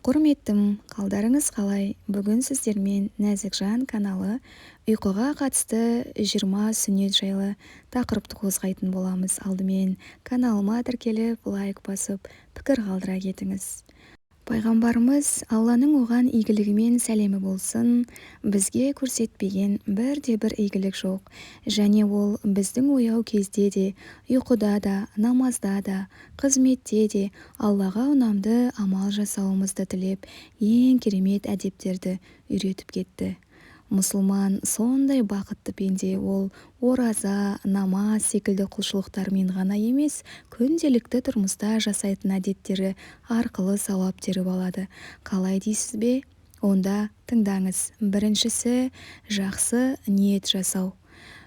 Құрметтім, қалдарыңыз қалай? Бүгін сіздермен Нәзік Жан каналы ұйқыға қатысты 20 сүннет жайлы тақырыпты қозғайтын боламыз. Алдымен каналыма тіркеліп, лайк басып, пікір қалдыра кетіңіз. Пайғамбарымыз Алланың оған игілігімен сәлемі болсын, бізге көрсетпеген бірде-бір игілік жоқ, және ол біздің ояу кезде де, ұйқыда да, намазда да, қызметте де Аллаға ұнамды амал жасауымызды тілеп, ең керемет әдептерді үйретіп кетті. Мұсылман сондай бақытты пенде, ол ораза, намаз секілді құлшылықтармен ғана емес, күнделікті тұрмыста жасайтын әдеттері арқылы сауап теріп алады. Қалай дейсіз бе? Онда тыңдаңыз. Біріншісі, жақсы ниет жасау.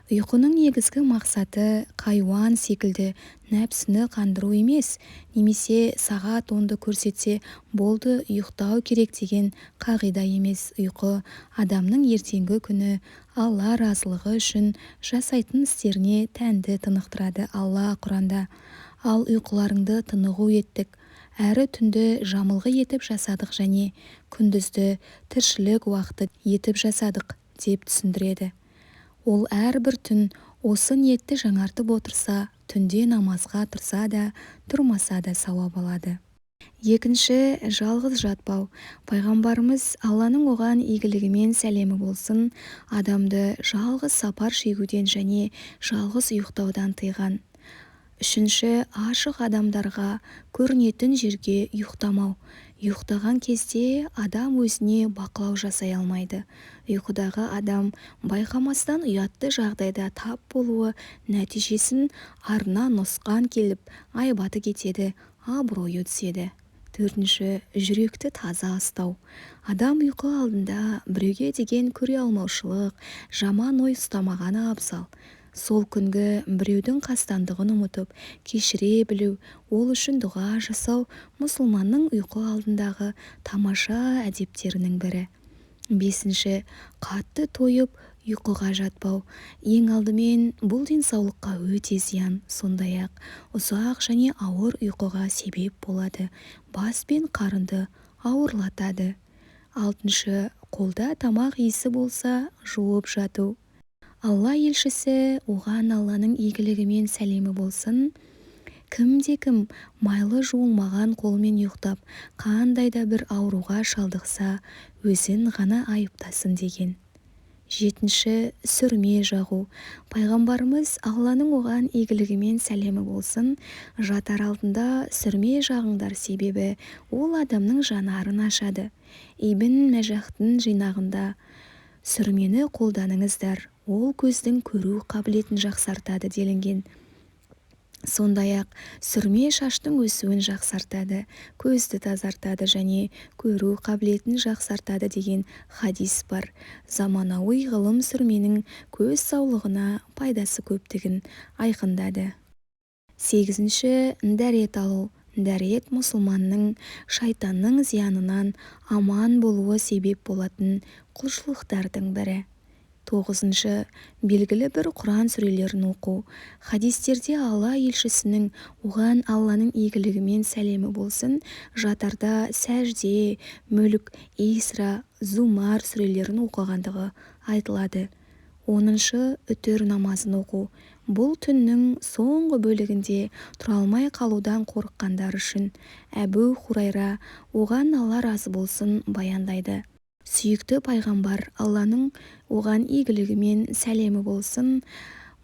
Ұйқының негізгі мақсаты хайуан секілді нәпсіні қандыру емес, немесе сағат 10-ды көрсетсе болды ұйықтау керек деген қағида емес. Ұйқы адамның ертеңгі күні Алла разылығы үшін жасайтын істеріне тәнді тынықтырады. Алла Құранда: ал ұйқыларыңды тынығу еттік, әрі түнді жамылғы етіп жасадық, және күндізді тіршілік уақыты етіп жасадық деп түсіндіреді. Ол әрбір түн осы ниетті жаңартып отырса, түнде намазға тұрса да, тұрмаса да сауап алады. Екінші, жалғыз жатпау. Пайғамбарымыз Алланың оған игілігімен сәлемі болсын, адамды жалғыз сапар шегуден және жалғыз ұйықтаудан тыйған. Үшінші, ашық адамдарға көрінетін жерге ұйықтамау. Ұйықтаған кезде адам өзіне бақылау жасай алмайды. Ұйқыдағы адам байқамастан ұятты жағдайда тап болуы нәтижесін арына нұсқан келіп, айбаты кетеді, абыройы түседі. Төртінші, жүректі таза ұстау. Адам ұйқы алдында біреуге деген көре алмаушылық, жаман ой ұстамағаны абзал. Сол күнгі біреудің қастандығын ұмытып, кешіре білу, ол үшін дұға жасау мұсылманның ұйқы алдындағы тамаша әдептерінің бірі. Бесінші, қатты тойып ұйқыға жатпау. Ең алдымен бұл денсаулыққа өте зиян, сондай-ақ ұзақ және ауыр ұйқыға себеп болады, бас пен қарынды ауырлатады. Алтыншы, қолда тамақ иісі болса жуып жату. Алла елшісі, оған Алланың игілігімен сәлемі болсын, кімде-кім майлы жуылмаған қолмен ұйықтап, қандай да бір ауруға шалдықса, өзін ғана айыптасын деген. Жетінші, сүрме жағу. Пайғамбарымыз Алланың оған игілігімен сәлемі болсын, жатар алдында сүрме жағыңдар, себебі ол адамның жанарын ашады. Ибн Мәжахтың жинағында: сүрмені қолданыңыздар, ол көздің көру қабілетін жақсартады делінген. Сондай-ақ сүрме шаштың өсуін жақсартады, көзді тазартады және көру қабілетін жақсартады деген хадис бар. Заманауи ғылым сүрменің көз саулығына пайдасы көптігін айқындады. Сегізінші, дәрет алу. Дәрет мұсылманның шайтанның зиянынан аман болуы себеп болатын құлшылықтардың бірі. Тоғызыншы, белгілі бір Құран сүрелерін оқу. Хадистерде Алла елшісінің, оған Алланың игілігімен сәлемі болсын, жатарда сәжде, мүлк, Исра, Зумар сүрелерін оқығандығы айтылады. Оныншы, үтір намазын оқу. Бұл түннің соңғы бөлігінде тұра алмай қалудан қорыққандар үшін. Әбу Хурайра, оған Алла разы болсын, баяндайды: сүйікті пайғамбар, Алланың оған игілігімен сәлемі болсын,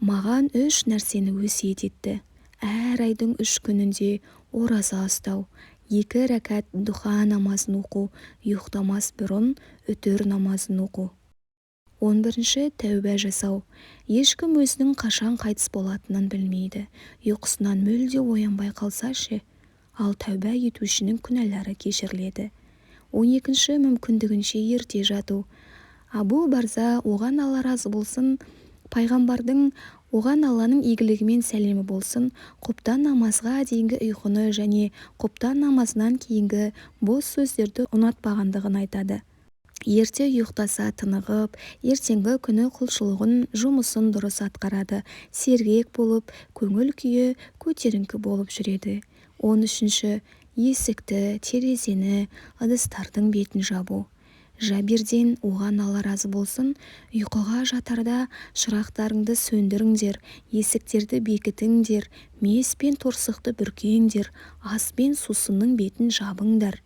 маған 3 нәрсені өсиет етті. Әр айдың 3 күнінде ораза ұстау, 2 рәкат дұха намазын оқу, ұйықтамас бұрын үтір намазын оқу. 11-ші, тәубә жасау. Ешкім өзінің қашан қайтыс болатынын білмейді. Ұйқысынан мүлде оянбай қалса ше, ал тәубә етушінің күнәлары кешіріледі. 12-ші, мүмкіндігінше ерте жату. Абу Барза, оған Алла разы болсын, пайғамбардың, оған Алланың игілігімен сәлемі болсын, құптан намазға дейінгі ұйқыны және құптан намазынан кейінгі бос сөздерді ұнатпағандығын айтады. Ерте ұйықтаса тынығып, ертеңгі күні құлшылығын, жұмысын дұрыс атқарады, сергек болып, көңіл күйі көтеріңкі болып жүреді. 13-ші, есікті, терезені, ыдыстардың бетін жабу. Жаберден оған Алла разы болсын, ұйқыға жатарда шырақтарыңды сөндіріңдер, есіктерді бекітіңдер, мес пен торсықты бүркеңдер, ас пен сусынның бетін жабыңдар.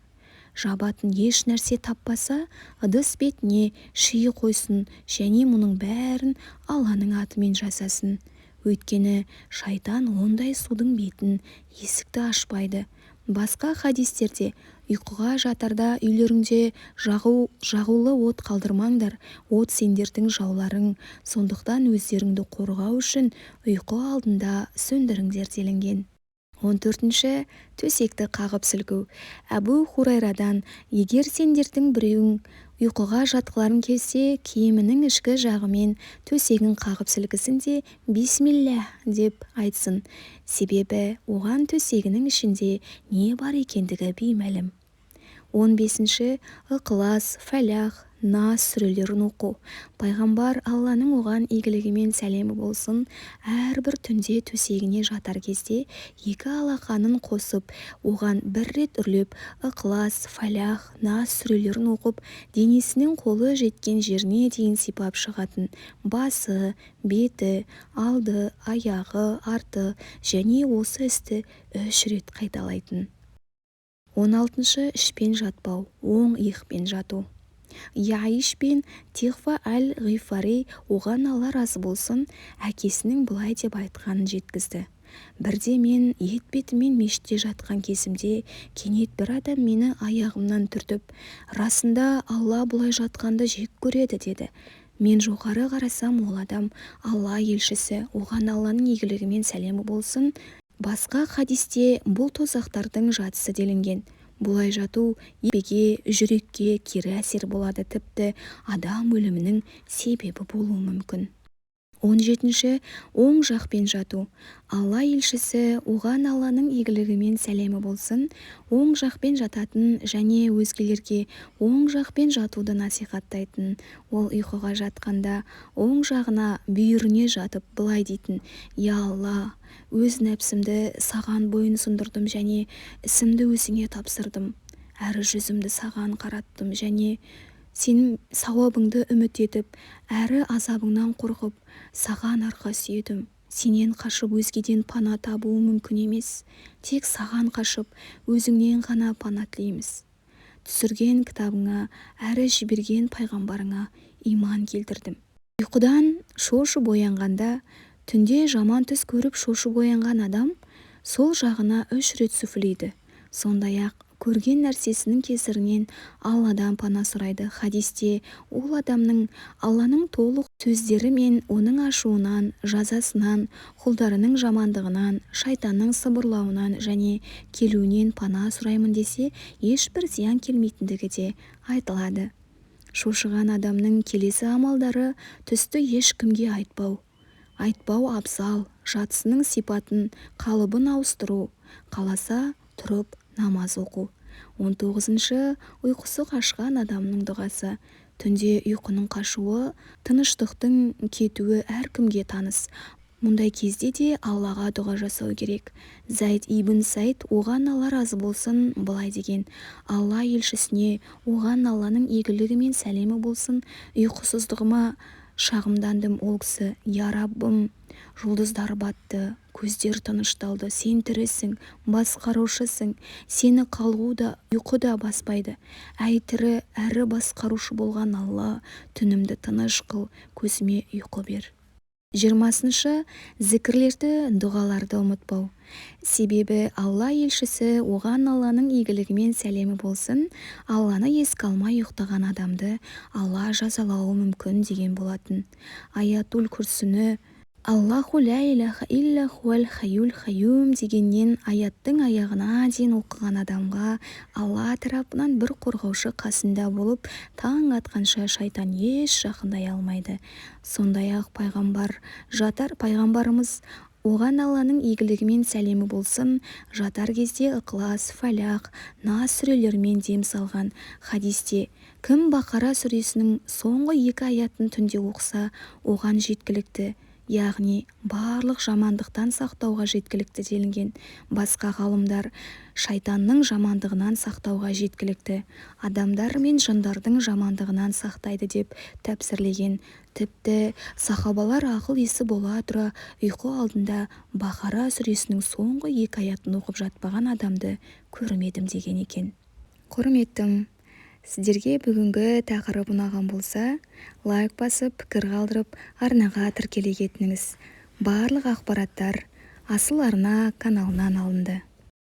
Жабатын еш нәрсе таппаса, ыдыс бетіне ши қойсын, және мұның бәрін Алланың атымен жасасын. Өйткені шайтан ондай судың бетін, есікті ашпайды. Басқа хадистерде ұйқыға жатарда үйлеріңде жағулы от қалдырмаңдар, от сендердің жауларың, сондықтан өздеріңді қорғау үшін ұйқы алдында сөндіріңдер делінген. 14. Төсекті қағып сілку. Әбу Хурайрадан: егер сендердің біреуің ұйқыға жатқыларың келсе, киімінің ішкі жағымен төсегін қағып сілкісін де бисмилля деп айтсын. Себебі оған төсегінің ішінде не бар екендігі беймәлім. 15. Ықылас, Фәләх, Нас сүрелерін оқу. Пайғамбар, Алланың оған игілігі мен сәлемі болсын, әрбір түнде төсегіне жатар кезде екі алақанын қосып, оған бір рет үрлеп, Ықылас, Фәләх, Нас сүрелерін оқып, денесінің қолы жеткен жеріне дейін сипап шығатын. Басы, беті, алды, аяғы, арты және осы істі 3 рет қайталайтын. 16. Ішпен жатпау, оң иықпен жату. Яиш бен Тихфа әл-Ғифари, оған Алла разы болсын, әкесінің бұлай деп айтқанын жеткізді. Бірде мен етбетімен мешітте жатқан кезімде, кенет бір адам мені аяғымнан түртіп, расында Алла бұлай жатқанды жек көреді деді. Мен жоғары қарасам, ол адам Алла елшісі, оған Алланың игілігі мен сәлемі болсын. Басқа хадисте бұл тозақтардың жатысы делінген. Бұлай жату ебеге, жүрекке кері әсер болады, тіпті адам өлімінің себебі болуы мүмкін. 17. Оң жақпен жату. Алла елшісі, оған Алланың игілігі мен сәлемі болсын, оң жақпен жататын және өзгелерге оң жақпен жатуды насихаттайтын. Ол ұйқыға жатқанда оң жағына бүйіріне жатып былай дейтін: Я Алла, өз нәпсімді саған бойын сұндырдым және ісімді өзіңе тапсырдым. Әрі жүзімді саған қараттым және сенің сауабыңды үміт етіп, әрі азабыңнан қорқып, саған арқа сүйедім. Сенен қашып өзгеден пана табуы мүмкін емес. Тек саған қашып, өзіңнен ғана пана тілейміз. Түсірген кітабыңа, әрі жіберген пайғамбарыңа иман келтірдім. Ұйқыдан шошып оянғанда, түнде жаман түс көріп шошып оянған адам сол жағына 3 рет сүфлейді. Сондай-ақ көрген нәрсесінің кесірінен Алладан пана сұрайды. Хадисте ол адамның Алланың толық сөздері мен оның ашуынан, жазасынан, құлдарының жамандығынан, шайтанның сыбырлауынан және келуінен пана сұраймын десе, ешбір зиян келмейтіндігі де айтылады. Шошыған адамның келесі амалдары: түсті ешкімге айтпау. Айтпау абзал, жатысының сипатын, қалыбын ауыстыру, қаласа тұрып намаз оқу. 19. Ұйқысы қашқан адамның дұғасы. Түнде ұйқының қашуы, тыныштықтың кетуі әркімге таныс. Мұндай кезде де Аллаға дұға жасау керек. Зайд ибн Сайд, оған Алла разы болсын, былай деген: Алла елшісіне, оған Алланың игілігі мен сәлемі болсын, ұйқысыздығыма шағымдандым. Ол кісі: Я Раббым, жұлдыздар батты, көздер тынышталды, сен тірісің, басқарушысың, сені қалғу да, ұйқы да баспайды. Әй тірі әрі басқарушы болған Алла, түнімді тыныш қыл, көзіме ұйқы бер. 20. Зікірлерді, дұғаларды ұмытпау. Себебі Алла елшісі, оған Алланың игілігі мен сәлемі болсын, Алланы еске алмай ұйықтаған адамды Алла жазалауы мүмкін деген болатын. Аятул Курсіні Аллаху ля иляха илля хуал хайюл хайюм дегеннен аяттың аяғына дейін оқыған адамға Алла тарапынан бір қорғаушы қасында болып, таң атқанша шайтан еш жақындай алмайды. Сондай-ақ пайғамбарымыз, оған Алланың игілігі мен сәлемі болсын, жатар кезде Ықылас, Фәләх, Нас сүрелерімен дем салған. Хадисте: кім Бақара сүресінің соңғы 2 аятын түнде оқыса, оған жеткілікті. яғни барлық жамандықтан сақтауға жеткілікті делінген. Басқа ғалымдар шайтанның жамандығынан сақтауға жеткілікті, адамдар мен жындардың жамандығынан сақтайды деп тәпсірлеген. Тіпті сахабалар ақыл-есі бола тұра ұйқы алдында Бақара сүресінің соңғы 2 аятын оқып жатпаған адамды көрмедім деген екен. Құрметтім, сіздерге бүгінгі тақырып ұнаған болса, лайк басып, пікір қалдырып, арнаға тіркеле кетіңіз. Барлық ақпараттар Асыл Арна каналынан алынды.